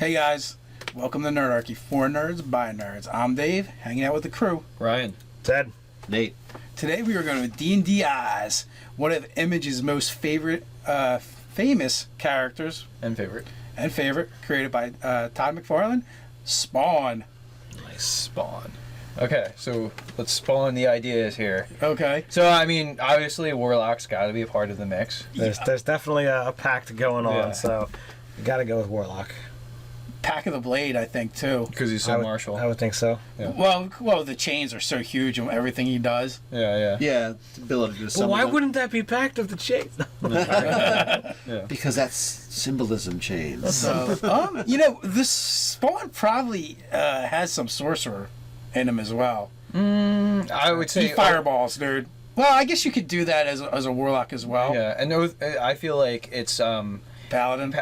Hey guys, welcome to Nerdarchy. For nerds, by nerds. I'm Dave, hanging out with the crew. Ryan. Ted. Nate. Today we are going to D&Dized, one of Image's most famous characters. And favorite. Created by Todd McFarlane, Spawn. Nice. Spawn. Okay, so let's spawn the ideas here. Okay. So, I mean, obviously Warlock's got to be a part of the mix. There's definitely a pact going on, so you got to go with Warlock. Pack of the Blade, I think, too. Because he's so martial. I would think so. Yeah. Well, the chains are so huge and everything he does. Yeah. Yeah, the ability to summon. But why them. wouldn't that be pact of the chains? Yeah. Because that's symbolism chains. So, this Spawn probably has some sorcerer in him as well. I would say... He fireballs, dude. Well, I guess you could do that as a warlock as well. Yeah, and I feel like it's... Paladin.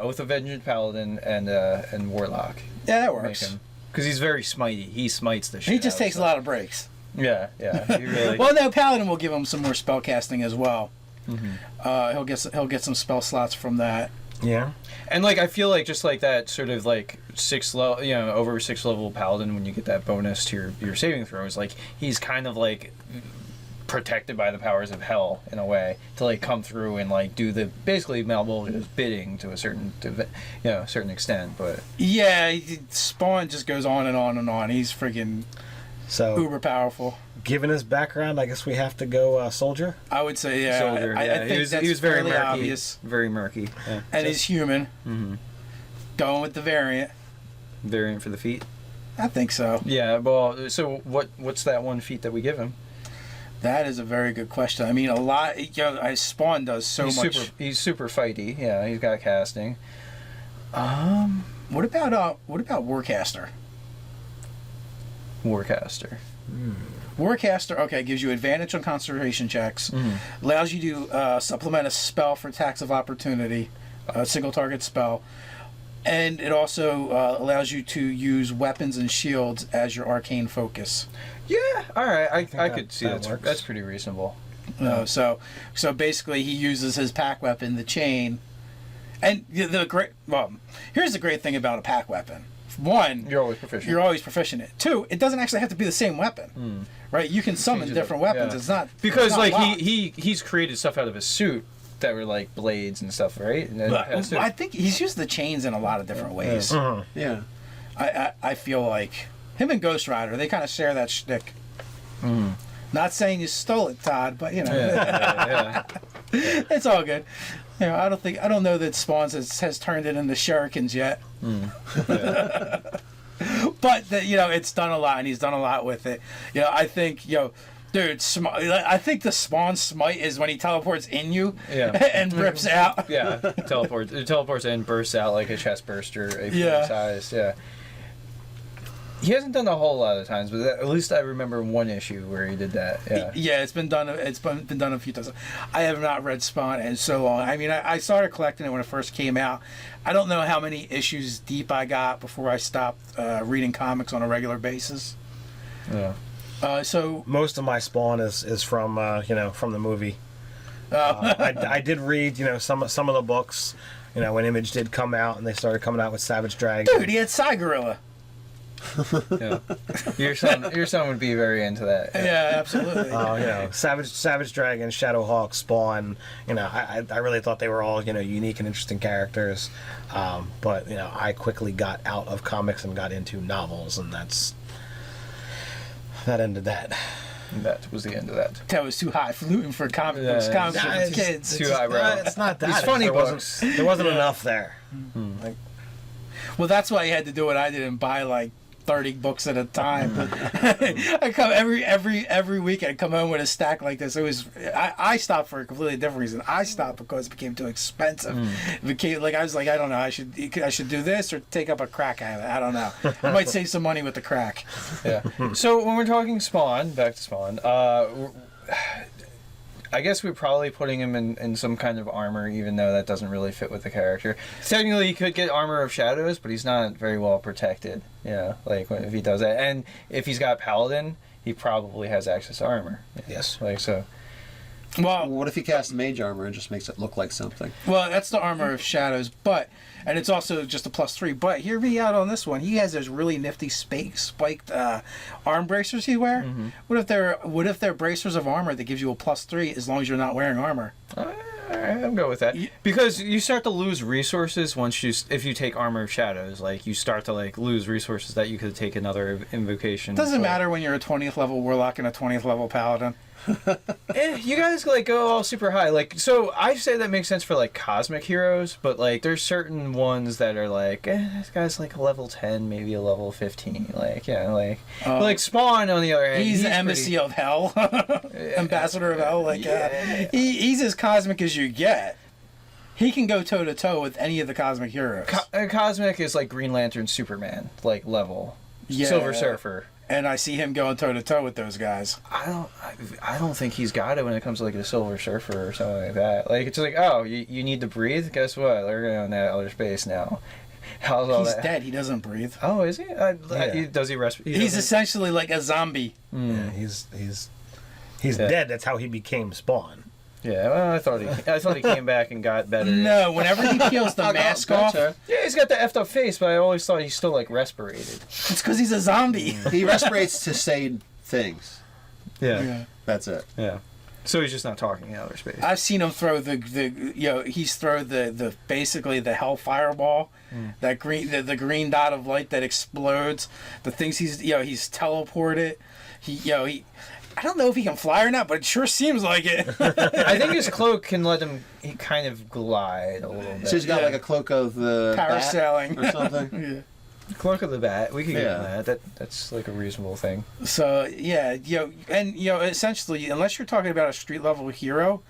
Oath of Vengeance Paladin and Warlock. Yeah, that works. Because he's very smitey. He smites the shit. He just takes a lot of breaks. Yeah. He really... Well, no, Paladin will give him some more spell casting as well. Mm-hmm. He'll get some spell slots from that. Yeah. And I feel like just like that sort of over 6 level paladin, when you get that bonus to your saving throws, he's kind of protected by the powers of hell in a way to come through and do the basically Malvolio's bidding to a certain extent. But yeah, Spawn just goes on and on and on. He's freaking uber powerful. Given his background, I guess we have to go soldier. I would say soldier. I think he was very murky. Obvious. Very murky. Yeah. And he's human. Mm-hmm. Going with the variant. Variant for the feat. I think so. Yeah. Well, so what's that one feat that we give him? That is a very good question. I mean, a lot. Spawn does much. He's super fighty. Yeah, he's got casting. What about Warcaster? Warcaster. Warcaster, okay, gives you advantage on concentration checks. Mm-hmm. Allows you to supplement a spell for attacks of opportunity, a single target spell. And it also allows you to use weapons and shields as your arcane focus. Yeah, all right. I could see that works. That's pretty reasonable. So basically he uses his pack weapon, the chain. And here's the great thing about a pack weapon. One, you're always proficient. in it. Two, it doesn't actually have to be the same weapon, right? You can summon different weapons. Yeah. It's not because it's not he's created stuff out of his suit that were blades and stuff, right? And I think he's used the chains in a lot of different ways. Yeah. I feel like him and Ghost Rider, they kind of share that shtick. Not saying you stole it, Todd, but Yeah. It's all good. I don't know that Spawn has turned it into shurikens yet. But it's done a lot, and he's done a lot with it. I think dude, I think the Spawn smite is when he teleports in you and rips out. Yeah, teleports in, bursts out like a chest burster, size. Yeah. He hasn't done a whole lot of times, but at least I remember one issue where he did that. Yeah. Yeah, it's been done. It's been done a few times. I have not read Spawn in so long. I mean, I started collecting it when it first came out. I don't know how many issues deep I got before I stopped reading comics on a regular basis. Yeah. So most of my Spawn is from from the movie. I did read some of the books. When Image did come out and they started coming out with Savage Dragon. Dude, he had Psy Gorilla. Yeah. Your son would be very into that. Yeah, absolutely. Savage Dragon, Shadowhawk, Spawn. I really thought they were all unique and interesting characters. But I quickly got out of comics and got into novels, and that ended that. That was the end of that. That was too highfalutin for comic books. Comics for kids. Too highbrow. It's not that. It's funny books. There wasn't enough there. Well, that's why you had to do what I did and buy 30 books at a time. I come every week. I'd come home with a stack like this. It was I stopped for a completely different reason. I stopped because it became too expensive. It became I was like, I don't know. I should do this or take up a crack at it. I don't know. I might save some money with the crack. Yeah. So when we're talking Spawn, back to Spawn. I guess we're probably putting him in some kind of armor, even though that doesn't really fit with the character. Technically, he could get Armor of Shadows, but he's not very well protected. If he does that. And if he's got Paladin, he probably has access to armor. Yes. So Well, What if he casts mage armor and just makes it look like something? well, that's the armor of shadows, and it's also just a +3. But hear me out on this one. He has those really nifty spiked arm bracers he wear. What if they're bracers of armor that gives you a +3 as long as you're not wearing armor? Alright, I'm good with that. Because you start to lose resources if you take Armor of Shadows. Like, you start to, like, lose resources that you could take another invocation. Doesn't for. matter when you're a 20th level warlock and a 20th level paladin. You guys, like, go all super high. Like, so I say that makes sense for, like, cosmic heroes, but, like, there's certain ones that are like, this guy's, like, a level 10, maybe a level 15. Like, yeah, like Spawn, on the other hand. He's the embassy of hell. Ambassador of hell. Like, he's as cosmic as you get. He can go toe-to-toe with any of the cosmic heroes. Cosmic is, like, Green Lantern, Superman, like, level. Yeah. Silver Surfer. And I see him going toe-to-toe with those guys. I don't think he's got it when it comes to, like, a Silver Surfer or something like that. Like, it's like, oh, you need to breathe? Guess what? They're going on that outer space now. How's all He's that? dead. He doesn't breathe. Oh, is he? Does he rest? He's essentially like a zombie. Yeah, he's dead. That's how he became Spawn. Yeah, well, I thought he came back and got better. No, whenever he peels the mask off, Yeah, he's got the effed up face, but I always thought he's still, like, respirated. it's because he's a zombie. He respirates to say things. Yeah. That's it. Yeah. So he's just not talking in outer space. I've seen him throw he's throw the basically the hell fireball, that the green dot of light that explodes. The things he's teleported. He I don't know if he can fly or not, but it sure seems like it. I think his cloak can let him kind of glide a little bit. So he's got like a cloak of the Parasailing. bat or something. Cloak of the Bat. We could get Yeah. that. That's like a reasonable thing. So yeah, essentially, unless you're talking about a street level hero,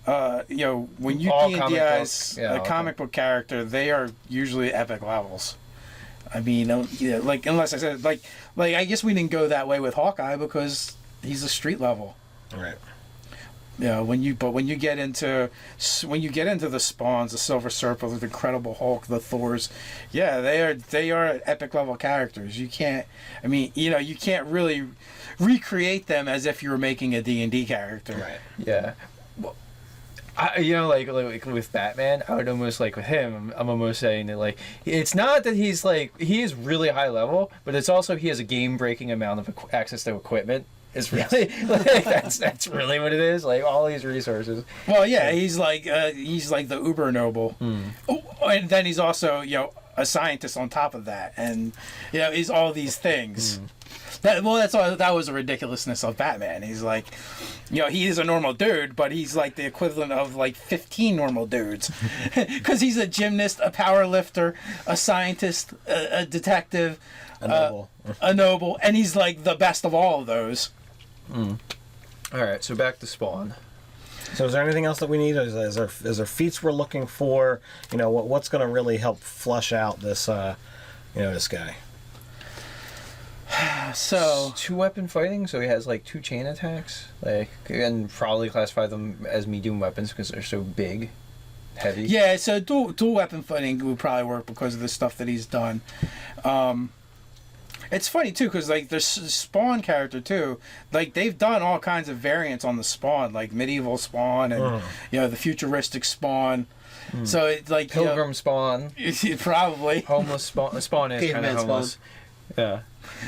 when you All D&Dize comic book, a comic book character, they are usually epic levels. I mean, like unless I said like I guess we didn't go that way with Hawkeye because he's a street level. Right. When you get into the Spawns, the Silver Surfer, the Incredible Hulk, the Thors, they are epic level characters. You can't really recreate them as if you were making a D&D character. Right. Yeah. Well, like with Batman, I would almost, like, with him, I'm almost saying that, like, it's not that he is really high level, but it's also he has a game-breaking amount of access to equipment. It's really like that's really what it is. Like, all these resources. Well, yeah, he's like the uber noble, and then he's also a scientist on top of that, and he's all these things. That was the ridiculouslessness of Batman. He's like, he is a normal dude, but he's like the equivalent of like 15 normal dudes, because he's a gymnast, a power lifter, a scientist, a detective, a noble, and he's like the best of all of those. All right, so back to Spawn. So is there anything else that we need? Is there feats we're looking for? What's going to really help flush out this this guy? So 2-weapon fighting, so he has like 2 chain attacks, like, and probably classify them as medium weapons because they're so big, heavy. Yeah, so dual weapon fighting would probably work because of the stuff that he's done. It's funny too because like the Spawn character too, like they've done all kinds of variants on the Spawn, like medieval Spawn and the futuristic Spawn. So it's like Pilgrim Spawn, probably homeless Spawn. Spawn is kind of homeless. Spawn.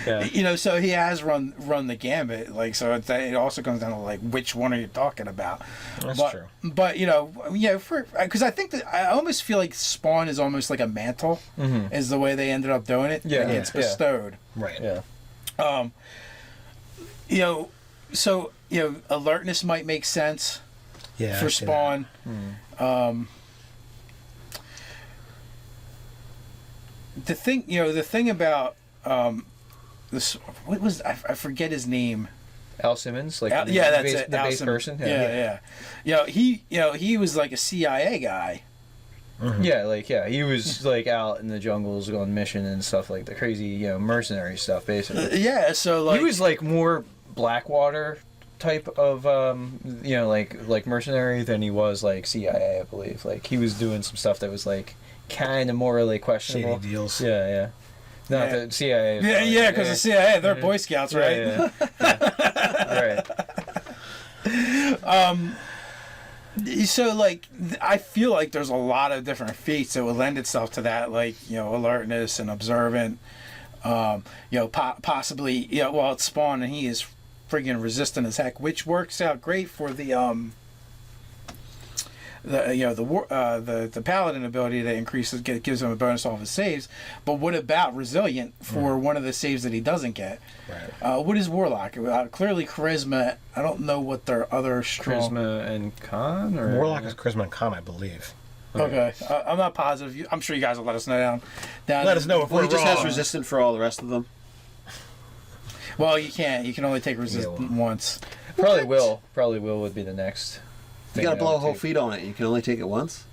Yeah. So he has run the gambit. Like, so it also comes down to like which one are you talking about? That's true. But because I think that I almost feel like Spawn is almost like a mantle, is the way they ended up doing it. Yeah, like it's bestowed. Right. Yeah. So alertness might make sense. Yeah. For Spawn. The thing about this, what was I forget his name. Al Simmons, like That's it. The Al base Simmons. person. Yeah. He was like a CIA guy. He was like out in the jungles on mission and stuff, like the crazy mercenary stuff basically. So like he was like more Blackwater type of like mercenary than he was like CIA, I believe. Like he was doing some stuff that was like kind of morally questionable. Shady deals. Yeah. Not the CIA. Yeah, because the CIA, they're Boy Scouts, right? Yeah. Right. So, like, I feel like there's a lot of different feats that would lend itself to that, like, alertness and observant. Possibly, it's Spawn and he is friggin' resistant as heck, which works out great for the paladin ability that increases, gives him a bonus to all of his saves. But what about resilient for one of the saves that he doesn't get? Right. What is warlock? Clearly charisma. I don't know what their other strong. Charisma and con, or Warlock is charisma and con, I believe. Okay, I'm not positive. I'm sure you guys will let us know down. Let us know if Well, we're he just wrong. has resistant for all the rest of them. Well, you can't. You can only take resistant Yeah, well. once. Probably will would be the next. You thing got to I blow a would whole take. feat on it. You can only take it once.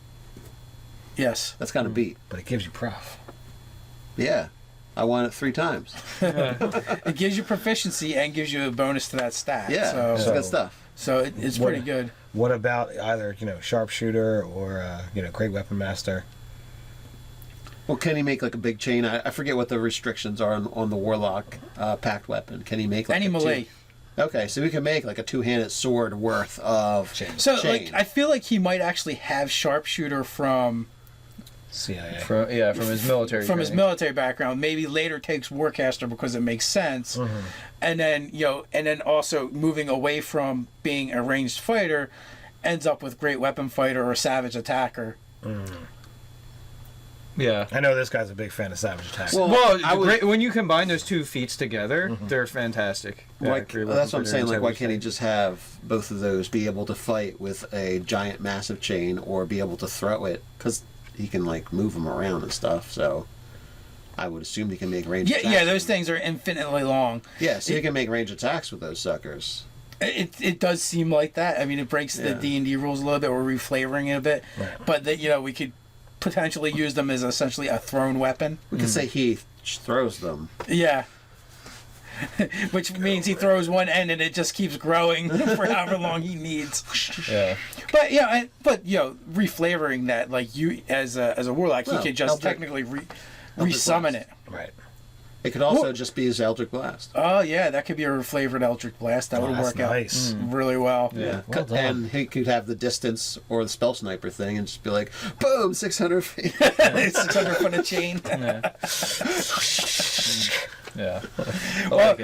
Yes. That's kind of beat. But it gives you prof. Yeah, I won it 3 times. It gives you proficiency and gives you a bonus to that stat. Yeah, So, it's good stuff. it's What- pretty good. What about either sharpshooter or great weapon master? Well, can he make like a big chain? I forget what the restrictions are on the warlock pact weapon. Can he make like Any a melee. Okay, so we can make like a 2-handed sword worth of So, chain. like, I feel like he might actually have sharpshooter from CIA. From his military. his training. military background. Maybe later takes warcaster because it makes sense, and then also moving away from being a ranged fighter, ends up with great weapon fighter or savage attacker. Yeah. I know this guy's a big fan of Savage Attack. Well, I would- great, when you combine those two feats together, they're fantastic. Why, Great that's what I'm weapon saying. fighter Like, and why savage can't he attack. just have both of those, be able to fight with a giant, massive chain, or be able to throw it? Because he can like move them around and stuff. So I would assume he can make range. Yeah, attacks yeah, those with- things are infinitely long. Yeah, so he can make range attacks with those suckers. It does seem like that. I mean, it breaks the Yeah. D&D rules a little bit. We're reflavoring it a bit, but that we could potentially use them as essentially a thrown weapon. We could say he throws them. Yeah. Which means he throws one end and it just keeps growing for however long he needs. Yeah. But reflavoring that, like you as a warlock, Well, he could just Eldritch- technically Eldritch resummon Blast. it. Right. It could also Well- just be his Eldritch Blast. Oh yeah, that could be a reflavored Eldritch Blast. That would that's work nice. out really well. Yeah. Well done. And he could have the distance or the spell sniper thing and just be like, boom, 600 feet. 600 foot of chain. Yeah. Well,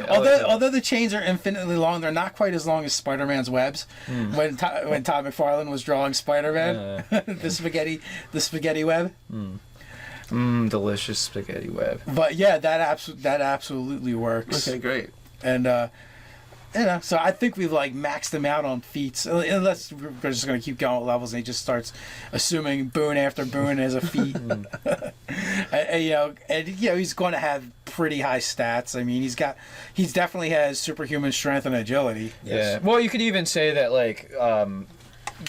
although the chains are infinitely long, they're not quite as long as Spider-Man's webs. When Todd McFarlane was drawing Spider-Man, the spaghetti web. Delicious spaghetti web. But yeah, that absolutely works. Okay, great. And so I think we've like maxed them out on feats. Unless we're just going to keep going with levels, and he just starts assuming boon after boon as a feat. and he's going to have pretty high stats. I mean, he's definitely has superhuman strength and agility. Yeah. Well, you could even say that like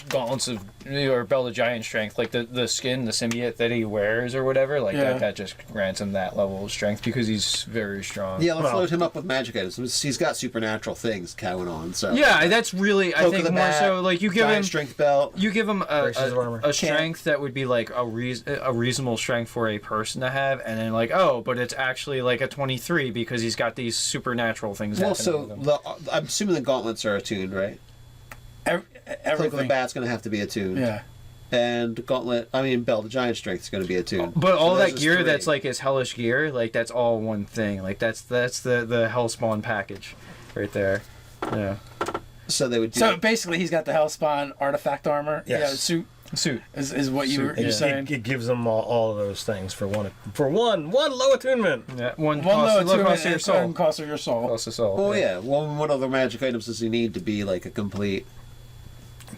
gauntlets of or belt of giant strength, like the skin, the symbiote that he wears or whatever, like Yeah. that just grants him that level of strength because he's very strong. Yeah, let's Well- load him up with magic items. He's got supernatural things going on. So Yeah, that's really I Cloak of think the more Bat, so like you give giant him strength belt. you give him Braces of armor. a strength that would be like a reasonable strength for a person to have, and then like but it's actually like a 23 because he's got these supernatural things. Well, happening so with him. I'm assuming the gauntlets are attuned, right? Cloak of the Everything. Bat's going to have to be attuned. Yeah. And belt of giant strength is going to be attuned. But all So that those gear are that's three. like his hellish gear, like that's all one thing. Like that's the hellspawn package, right there. Yeah. So they would do. So basically, he's got the hellspawn artifact armor. Yes. Suit Suit. is what you were It, saying. it gives them all of those things for one low attunement. Yeah. One One low cost, low attunement cost of your and soul. cost of your soul. Cost of soul. Oh yeah. Well, what other magic items does he need to be like a complete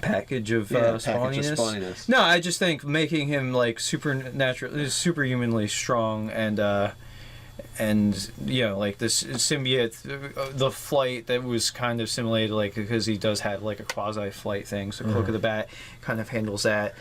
Package of package of spawniness. spawniness? No, I just think making him like superhumanly strong and like this symbiote, the flight that was kind of simulated, like because he does have like a quasi flight thing. So Cloak of the Bat kind of handles that.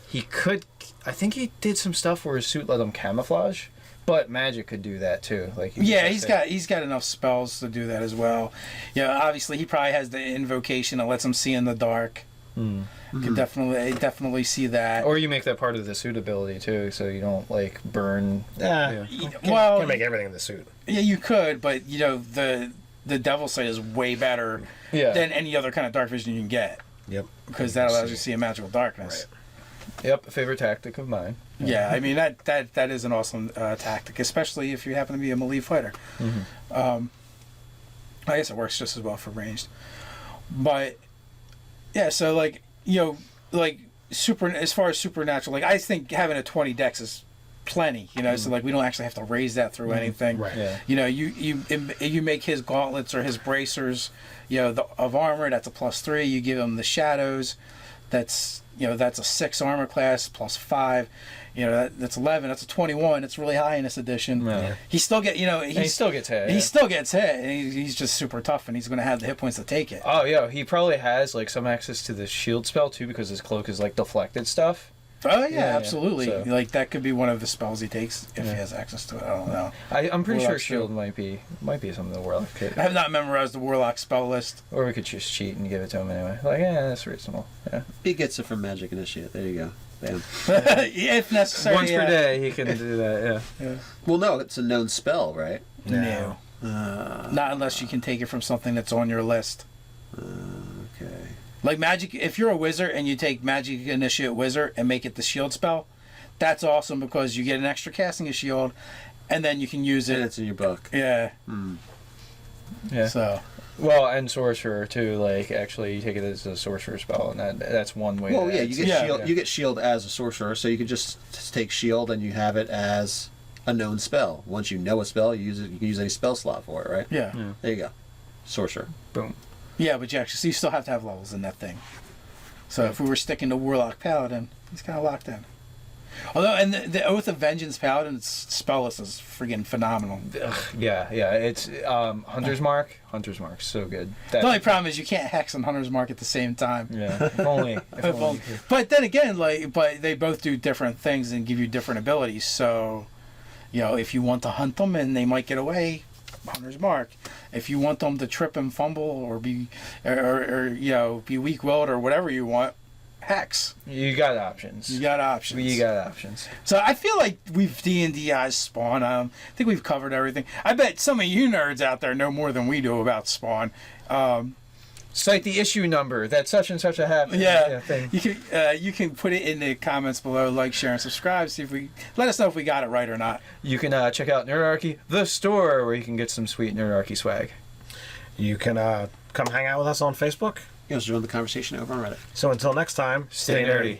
He could, I think he did some stuff where his suit let him camouflage, but magic could do that too. Like Yeah, he's got enough spells to do that as well. Yeah, obviously he probably has the invocation that lets him see in the dark. Could definitely see that. Or you make that part of the suit ability too, so you don't like burn. Yeah. Well, Can't make everything in the suit. yeah, you could, but the the Devil Sight is way better Yeah. than any other kind of dark vision you can get. Yep. Because that allows you to see in magical darkness. Yep, a favorite tactic of mine. Yeah, I mean that is an awesome tactic, especially if you happen to be a melee fighter. I guess it works just as well for ranged. But yeah, so like super as far as supernatural, like I think having a 20 dex is plenty. So like we don't actually have to raise that through anything. Right. Yeah. You make his gauntlets or his bracers, of armor. That's a +3. You give him the shadows. That's a 6 armor class +5. That's 11. That's a 21. It's really high in this edition. Yeah. He still get He still gets hit. He still gets hit. And he's just super tough, and he's going to have the hit points to take it. Oh yeah, he probably has like some access to the shield spell too because his cloak is like deflected stuff. Oh Yeah, absolutely. so- Like that could be one of the spells he takes if he has access to it. I don't know. I'm pretty sure Warlock's shield might be something the warlock could, I have not memorized the warlock spell list. or we could just cheat and give it to him anyway. Like that's reasonable. Yeah. He gets it from Magic Initiate. There you go. Bam. If necessary. Once per day he can do that. Yeah. Well, no, it's a known spell, right? No. Not unless you can take it from something that's on your list. Okay. Like magic, if you're a wizard and you take Magic Initiate Wizard and make it the shield spell, that's awesome because you get an extra casting of shield, and then you can use And it. it's in your book. Yeah. Yeah. So. Well, and sorcerer too. Like actually, you take it as a sorcerer spell, and that's one way. Well, to yeah, add you some- get Yeah. shield. You get shield as a sorcerer, so you could just take shield and you have it as a known spell. Once you know a spell, you use it. You can use any spell slot for it, right? Yeah. There you go. Sorcerer. Boom. Yeah, but you still have to have levels in that thing. So if we were sticking to Warlock Paladin, he's kind of locked in. Although, and the Oath of Vengeance Paladin's spell list is friggin' phenomenal. Yeah. It's Hunter's Mark. Hunter's Mark, so good. The only problem is you can't hex and Hunter's Mark at the same time. Yeah. If only. If only. But then again, but they both do different things and give you different abilities. So, if you want to hunt them and they might get away, Hunter's Mark. If you want them to trip and fumble or be, be weak-willed or whatever you want, hex. You got options. You got options. You got options. So I feel like we've D&Dized Spawn. I think we've covered everything. I bet some of you nerds out there know more than we do about Spawn. Cite the issue number that such and such a happened. Thing. You can put it in the comments below, like, share, and subscribe. Let us know if we got it right or not. You can check out Nerdarchy, the store, where you can get some sweet Nerdarchy swag. You can come hang out with us on Facebook. You know, join the conversation over on Reddit. So until next time, Stay nerdy.